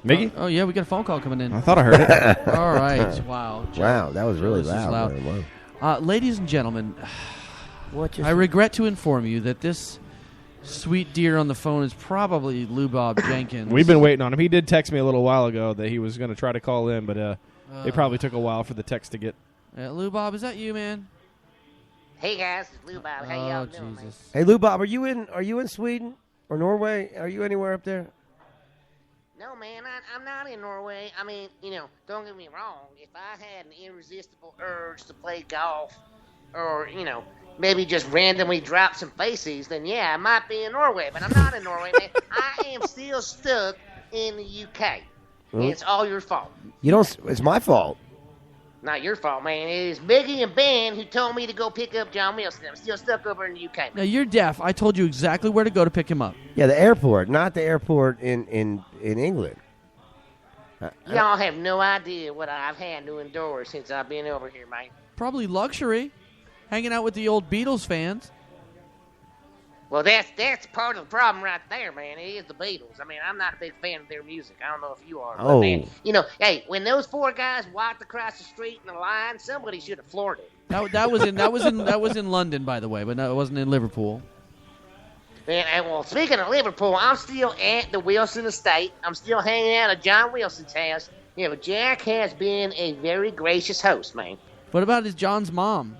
Mickey? Oh, yeah, we got a phone call coming in. I thought I heard it. All right. Wow. Wow, that was really This is loud. loud. Wow. Ladies and gentlemen, What just I regret to inform you that this sweet dear on the phone is probably Lou Bob Jenkins. We've been waiting on him. He did text me a little while ago that he was going to try to call in, but it probably took a while for the text to get. Lou Bob, is that you, man? Hey guys, it's Lou Bob. How y'all doing, man? Hey, Lou Bob, are you in Sweden or Norway? Are you anywhere up there? No, man, I'm not in Norway. I mean, don't get me wrong. If I had an irresistible urge to play golf or, maybe just randomly drop some faces, then yeah, I might be in Norway. But I'm not in Norway, man. I am still stuck in the UK. And it's all your fault. It's my fault. Not your fault, man. It is Biggie and Ben who told me to go pick up John Wilson. I'm still stuck over in the UK. Now, you're deaf. I told you exactly where to go to pick him up. Yeah, the airport, not the airport in England. Y'all have no idea what I've had to endure since I've been over here, man. Probably luxury. Hanging out with the old Beatles fans. Well, that's part of the problem right there, man. It is the Beatles. I mean, I'm not a big fan of their music. I don't know if you are. But man, hey, when those four guys walked across the street in a line, somebody should have floored it. That was in London, by the way, but no, it wasn't in Liverpool. And well, speaking of Liverpool, I'm still at the Wilson estate. I'm still hanging out at John Wilson's house. But Jack has been a very gracious host, man. What about John's mom?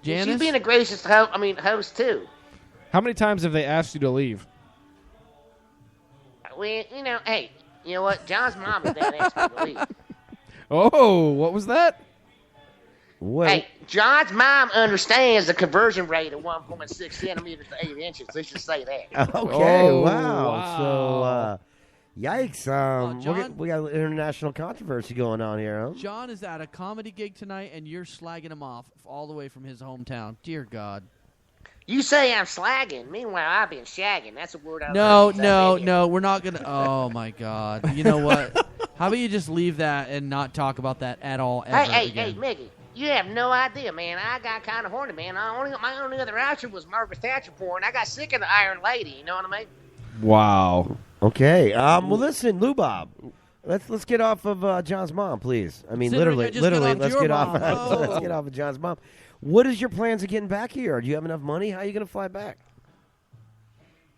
Janice? She's been a gracious host too. How many times have they asked you to leave? Well, hey, you know what? John's mom is that asked me to leave. Oh, what was that? Well, hey, John's mom understands the conversion rate of 1.6 centimeters to 8 inches. Let's just say that. Okay, Oh, wow. So, yikes. John, we got international controversy going on here, huh? John is at a comedy gig tonight, and you're slagging him off all the way from his hometown. Dear God. You say I'm slagging. Meanwhile, I've been shagging. That's a word I No, we're not going to. Oh, my God. You know what? How about you just leave that and not talk about that at all ever again? Hey, Mickey. You have no idea, man. I got kind of horny, man. My only other option was Margaret Thatcher porn. I got sick of the Iron Lady. You know what I mean? Wow. Okay. Well, listen, Lou Bob. Let's get off of John's mom, please. I mean, literally, let's get off. Let's get off of John's mom. What is your plans of getting back here? Do you have enough money? How are you going to fly back?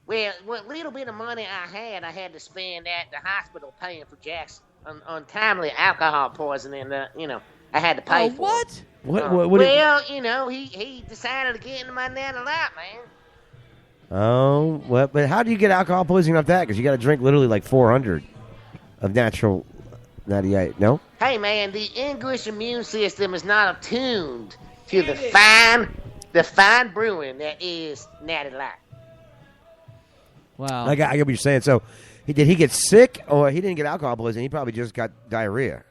Well, what little bit of money I had to spend at the hospital paying for Jack's untimely alcohol poisoning. I had to pay for. What? He decided to get into my natty light, man. Oh, well, but how do you get alcohol poisoning off that? Because you got to drink literally like 400 of natural 98. No? Hey, man, the English immune system is not attuned to the fine brewing that is natty light. Wow. I get what you're saying. So, did he get sick, or he didn't get alcohol poisoning? He probably just got diarrhea.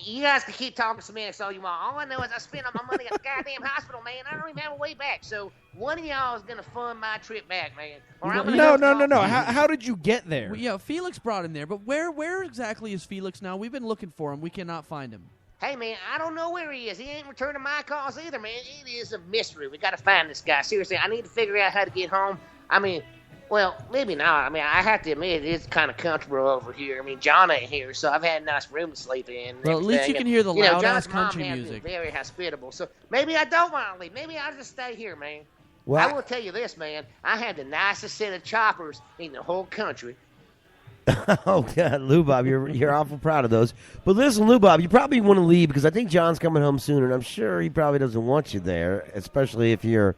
You guys can keep talking semantics all you want. All I know is I spent all my money at the goddamn hospital, man. I don't even have a way back. So one of y'all is going to fund my trip back, man. No. How did you get there? Well, yeah, Felix brought him there. But where exactly is Felix now? We've been looking for him. We cannot find him. Hey, man, I don't know where he is. He ain't returning my calls either, man. It is a mystery. We got to find this guy. Seriously, I need to figure out how to get home. I mean, well, maybe not. I mean, I have to admit, it's kind of comfortable over here. I mean, John ain't here, so I've had a nice room to sleep in. Well, at least you can hear the loud-ass country John's music. Very hospitable. So maybe I don't want to leave. Maybe I'll just stay here, man. Well, I will tell you this, man. I have the nicest set of choppers in the whole country. Oh, God, Lou Bob, you're awful proud of those. But listen, Lou Bob, you probably want to leave because I think John's coming home soon, and I'm sure he probably doesn't want you there, especially if you're,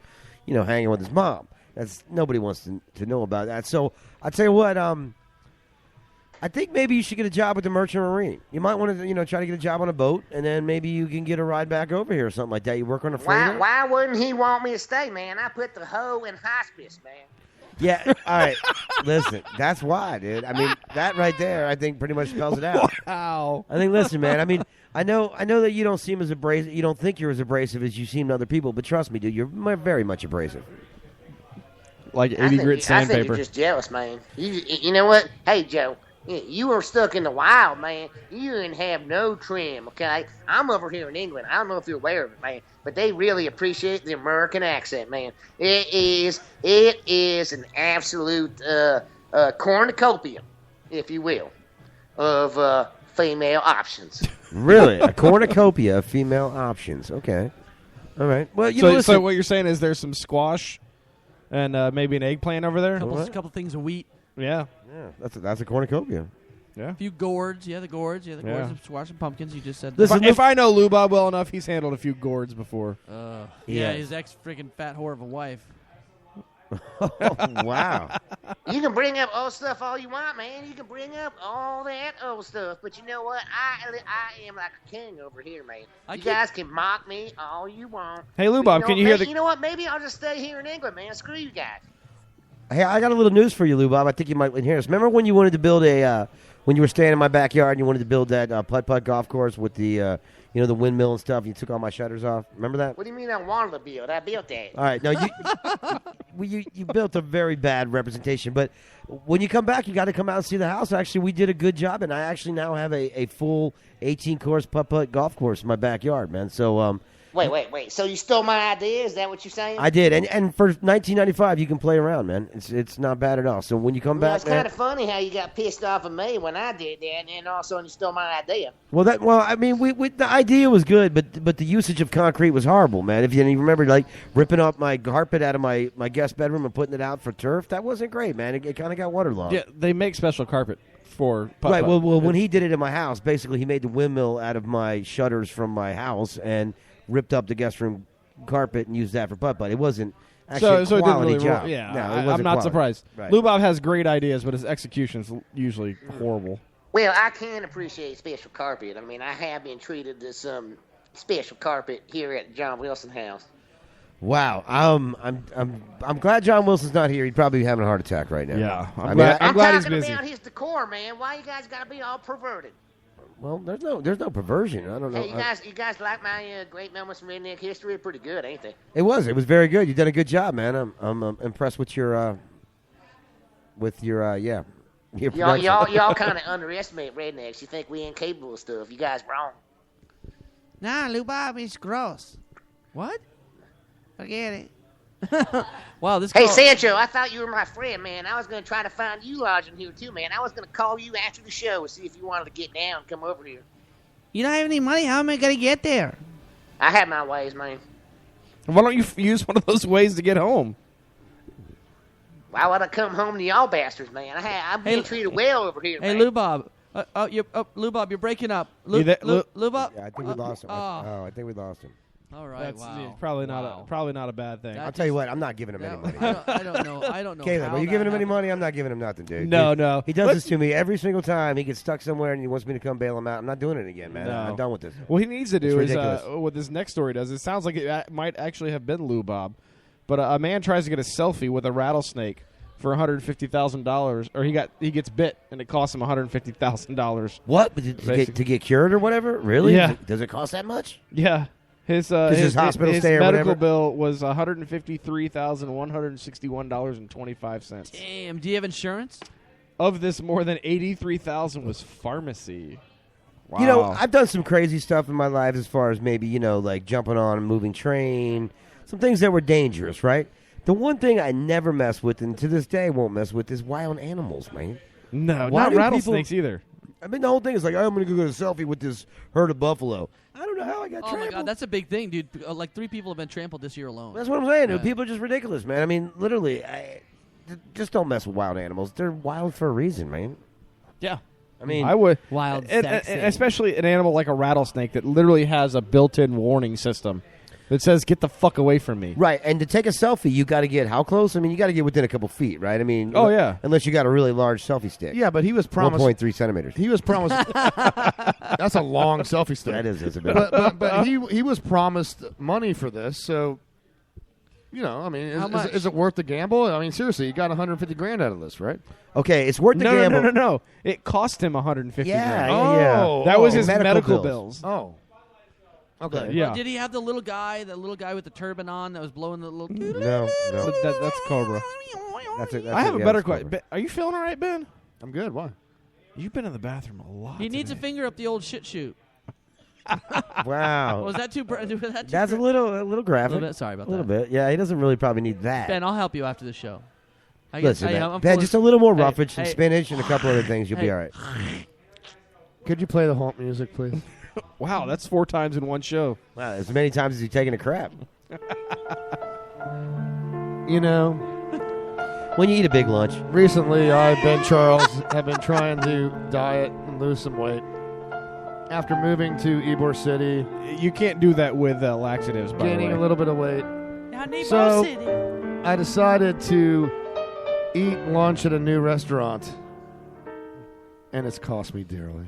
hanging with his mom. Nobody wants to know about that. So I tell you what, I think maybe you should get a job with the Merchant Marine. You might want to, try to get a job on a boat, and then maybe you can get a ride back over here or something like that. You work on a freighter. Why wouldn't he want me to stay, man? I put the hoe in hospice, man. Yeah, all right. Listen, that's why, dude. I mean, that right there, I think pretty much spells it out. Wow. I think, listen, man. I mean, I know that you don't seem as abrasive. You don't think you're as abrasive as you seem to other people, but trust me, dude, you're very much abrasive. Like 80 grit I think sandpaper. you're just jealous, man. You know what? Hey, Joe, You are stuck in the wild, man. You didn't have no trim, okay? I'm over here in England. I don't know if you're aware of it, man, but they really appreciate the American accent, man. It is an absolute cornucopia, if you will, of female options. Really? A cornucopia of female options. Okay. All right. Well, you know, listen. So what you're saying is there's some squash and maybe an eggplant over there? Couple things of wheat. Yeah. Yeah, that's a cornucopia. Yeah. A few gourds. Yeah, the gourds of squash and pumpkins. You just said. Listen, If I know Lou Bob well enough, he's handled a few gourds before. Yeah, his ex-freaking fat whore of a wife. Wow. You can bring up old stuff all you want, man. You can bring up all that old stuff. But you know what? I am like a king over here, man. You guys can mock me all you want. Hey, Lou Bob, can you hear the... You know what? Maybe I'll just stay here in England, man. Screw you guys. Hey, I got a little news for you, Lou Bob. I think you might hear this. Remember when you wanted to build when you were staying in my backyard and you wanted to build that putt-putt golf course with the, the windmill and stuff? You took all my shutters off. Remember that? What do you mean I wanted to build? I built that. All right. Now, you built a very bad representation. But when you come back, you got to come out and see the house. Actually, we did a good job, and I actually now have a full 18-course putt-putt golf course in my backyard, man. So, Wait. So you stole my idea? Is that what you're saying? I did, and for $19.95, you can play around, man. It's not bad at all. So when you come back, it's kind of funny how you got pissed off at me when I did that, and then all of a sudden you stole my idea. I mean, the idea was good, but the usage of concrete was horrible, man. If you remember, like ripping up my carpet out of my guest bedroom and putting it out for turf, that wasn't great, man. It kind of got waterlogged. Yeah, they make special carpet for putt-putt. Right. Well, when he did it in my house, basically he made the windmill out of my shutters from my house and ripped up the guest room carpet and used that for putt-putt. It wasn't actually a quality job. Yeah, no, I'm not surprised. Right. Lou Bob has great ideas, but his execution's usually horrible. Well, I can appreciate special carpet. I mean, I have been treated to some special carpet here at John Wilson House. Wow. I'm glad John Wilson's not here. He'd probably be having a heart attack right now. Yeah. I'm glad he's talking busy. about his decor, man. Why you guys gotta be all perverted? Well, there's no perversion. I don't know. Hey, you guys like my great moments from redneck history? They're pretty good, ain't they? It was very good. You did a good job, man. I'm impressed with your Your y'all kind of underestimate rednecks. You think we ain't capable of stuff. You guys wrong. Nah, Lou Bob is gross. What? Forget it. Wow, this. Hey, Sancho, I thought you were my friend, man. I was going to try to find you lodging here, too, man. I was going to call you after the show and see if you wanted to get down and come over here. You don't have any money? How am I going to get there? I have my ways, man. Why don't you use one of those ways to get home? Why would I come home to y'all bastards, man? I'm being treated well over here, man. Hey, Lou Bob. Lou Bob, you're breaking up. Lou Bob? Yeah, I think we lost him. I think we lost him. All right, That's probably not a bad thing. I'll tell you what, I'm not giving him any money. I don't know. Caleb, are you giving him any money? I'm not giving him nothing, dude. No. He does this to me every single time. He gets stuck somewhere and he wants me to come bail him out. I'm not doing it again, man. No. I'm done with this. What he needs to do It's is ridiculous. what this next story does. It sounds like it might actually have been Lou Bob, but a man tries to get a selfie with a rattlesnake for $150,000, or he gets bit and it costs him $150,000. What? To get cured or whatever? Really? Yeah. Does it cost that much? Yeah. His hospital stay or medical whatever? bill was $153,161.25. Damn. Do you have insurance? Of this, more than $83,000 was pharmacy. Wow. You know, I've done some crazy stuff in my life as far as maybe, like jumping on a moving train, some things that were dangerous, right? The one thing I never mess with, and to this day won't mess with, is wild animals, man. No, Why not do rattlesnakes either. I mean, the whole thing is like, I'm going to go get a selfie with this herd of buffalo. I don't know how I got Oh, trampled. my God. That's a big thing, dude. Like 3 people have been trampled this year alone. That's what I'm saying. Yeah. People are just ridiculous, man. I mean, literally, just don't mess with wild animals. They're wild for a reason, man. Yeah. I mean, I would. Wild and sexy. especially an animal like a rattlesnake that literally has a built-in warning system that says, get the fuck away from me. right, and to take a selfie, you got to get how close? I mean, you got to get within a couple feet, right? I mean, Oh, yeah. unless you got a really large selfie stick. Yeah, but he was promised. 1.3 centimeters. He was promised. That's a long selfie stick. That is. It's a bit. But he was promised money for this, so I mean, How much? is it worth the gamble? I mean, seriously, you got $150,000 out of this, right? Okay, it's worth the No, gamble. no. It cost him $150,000. Yeah, Oh. yeah. That was Oh, his medical medical bills. bills. Oh, okay. Yeah. Did he have the little guy with the turban on that was blowing the little... No. That's Cobra. That's I have a yeah, better that's question. Cobra. Are you feeling all right, Ben? I'm good. Why? You've been in the bathroom a lot. He needs a today. finger up the old shit chute. Wow. Was that too? That's a little graphic. bit. Sorry about a little that. bit. Yeah, he doesn't really probably need that. Ben, I'll help you after the show. Listen, Ben, I'm Ben, full just of- a little more Hey, roughage, some hey. spinach, and a couple other things. You'll be Hey. all right. Could you play the haunt music, please? Wow, that's 4 times in one show. Wow, as many times as you've taken a crap. You know, When you eat a big lunch. recently I, Ben Charles, have been trying to diet and lose some weight. After moving to Ybor City, You can't do that with laxatives, by gaining the way. a little bit of weight, Ybor So- City. I decided to eat lunch at a new restaurant, and it's cost me dearly.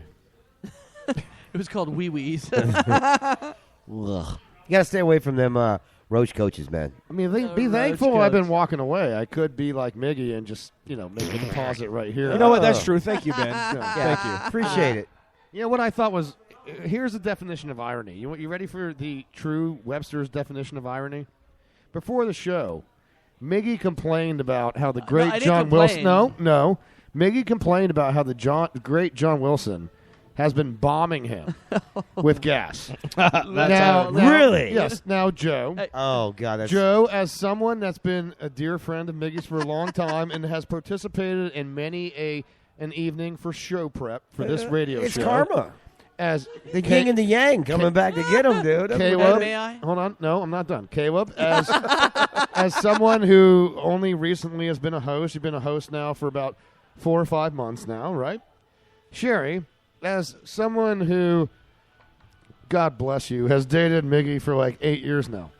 It was called Wee Wees. Ugh. You got to stay away from them roach coaches, man. I mean, The be roach thankful I've been coach. walking away. I could be like Miggy and just, make a deposit right here. You know what? That's Oh. true. Thank you, Ben. Thank you. Appreciate it. You know what I thought was, here's the definition of irony. You ready for the true Webster's definition of irony? Before the show, Miggy complained about how the great I didn't John Wilson. complain. No. Miggy complained about how the great John Wilson has been bombing him with gas. now, Really? Yes. Now, Joe. Hey. Oh, God. That's Joe, as someone that's been a dear friend of Miggy's for a long time and has participated in many an evening for show prep for this radio it's show. karma. As The yin and the yang coming back to get him, dude. That's what Caleb, it is. May I? hold on, no, I'm not done. Caleb, as someone who only recently has been a host, you've been a host now for about 4 or 5 months now, right? Sherry, as someone who, God bless you, has dated Miggy for like 8 years now.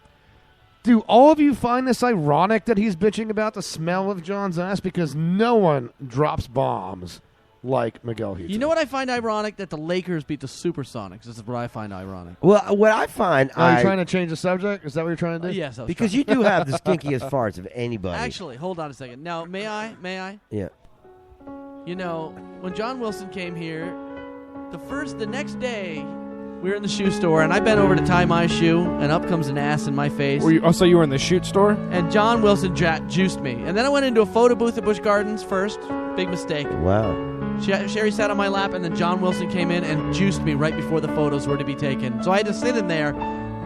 Do all of you find this ironic that he's bitching about the smell of John's ass? Because no one drops bombs like Miguel Heaton. You know what I find ironic? That the Lakers beat the Supersonics. This is what I find ironic. Well, what I find, Are you trying to change the subject? Is that what you're trying to do? Yes, I was because trying. you do have the stinkiest farts of anybody. Actually, hold on a second. Now, may I? Yeah. You know, when John Wilson came here, the next day, we were in the shoe store, and I bent over to tie my shoe, and up comes an ass in my face. So you were in the shoot store? And John Wilson juiced me. And then I went into a photo booth at Busch Gardens first. Big mistake. Wow. Sherry sat on my lap, and then John Wilson came in and juiced me right before the photos were to be taken. So I had to sit in there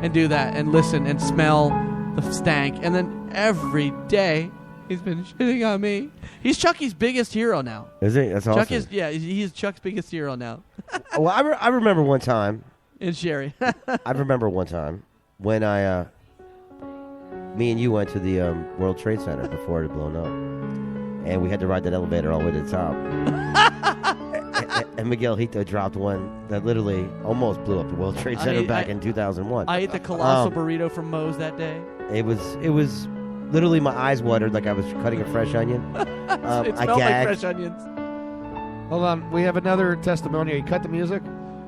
and do that and listen and smell the stank. And then every day, he's been shitting on me. He's Chucky's biggest hero now. Is it? That's awesome. Chuck is, yeah, he's Chuck's biggest hero now. Well, I remember one time. And Sherry. I remember one time when me and you went to the World Trade Center before it had blown up, and we had to ride that elevator all the way to the top. and Miguel Hito dropped one that literally almost blew up the World Trade Center back in 2001. I ate the colossal burrito from Moe's that day. It was literally my eyes watered like I was cutting a fresh onion. It I smelled like gagged. fresh onions. Hold on. We have another testimony. You cut the music?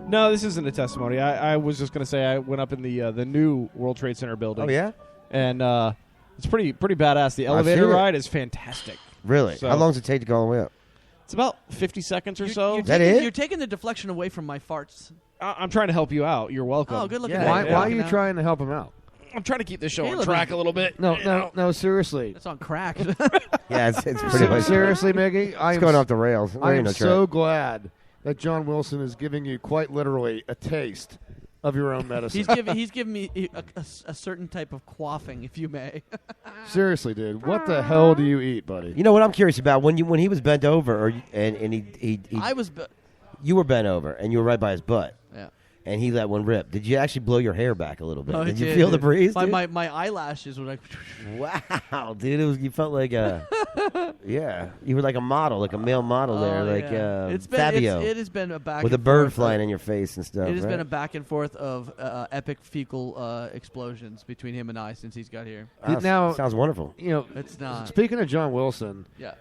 No, this isn't a testimony. I was just going to say I went up in the new World Trade Center building. Oh yeah, And it's pretty badass. The I've elevator seen it. ride is fantastic. really? So- How long does it take to go all the way up? It's about 50 seconds or so. You're That taking, it? You're taking the deflection away from my farts. I'm trying to help you out. You're welcome. Oh, good looking. Yeah, guy. Why are you trying to help him out? I'm trying to keep this show on Caleb track is- a little bit. No, seriously. That's on crack. Yeah, it's pretty much Seriously, Miggy, it's going off the rails. There I ain't am no so track. glad that John Wilson is giving you quite literally a taste of your own medicine. he's giving me a certain type of quaffing, if you may. Seriously, dude, what the hell do you eat, buddy? You know what I'm curious about when he was bent over, and he I was. you were bent over and you were right by his butt, Yeah. and he let one rip. Did you actually blow your hair back a little bit? Oh, did it you did, feel the dude. breeze? dude? My eyelashes were like. Wow, dude, you felt like a yeah, you were like a model, like a male model there, Oh, like yeah. It's been Fabio it has been a back with a and bird forth flying of- in your face and stuff. It has right? been a back and forth of epic fecal explosions between him and I since he's got here. Wow, Now- sounds wonderful. You know, It's not. speaking of John Wilson, Yeah.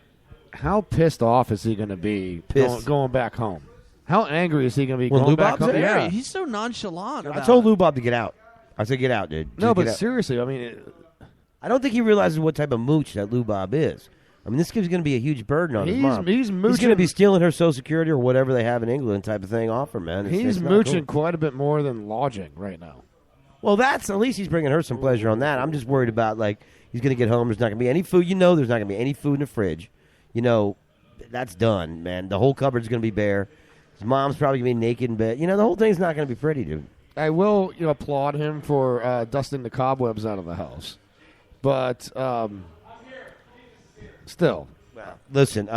how pissed off is he going to be Pissed. going back home? How angry is he going to be When going Lou back Bob's home? there? Very. He's so nonchalant. I about told it. Lou Bob to get out. I said, get out, dude. No, Just but get out. seriously, I mean, I don't think he realizes what type of mooch that Lou Bob is. I mean, this kid's going to be a huge burden on his mom. he's He's going to mooching. be stealing her Social Security or whatever they have in England type of thing off her, man. He's it's not mooching cool. quite a bit more than lodging right now. Well, that's at least he's bringing her some pleasure on that. I'm just worried about, like, he's going to get home. There's not going to be any food. You know there's not going to be any food in the fridge. You know, that's done, man. The whole cupboard's going to be bare. His mom's probably going to be naked in bed. The whole thing's not going to be pretty, dude. I will, applaud him for dusting the cobwebs out of the house. But still. Listen,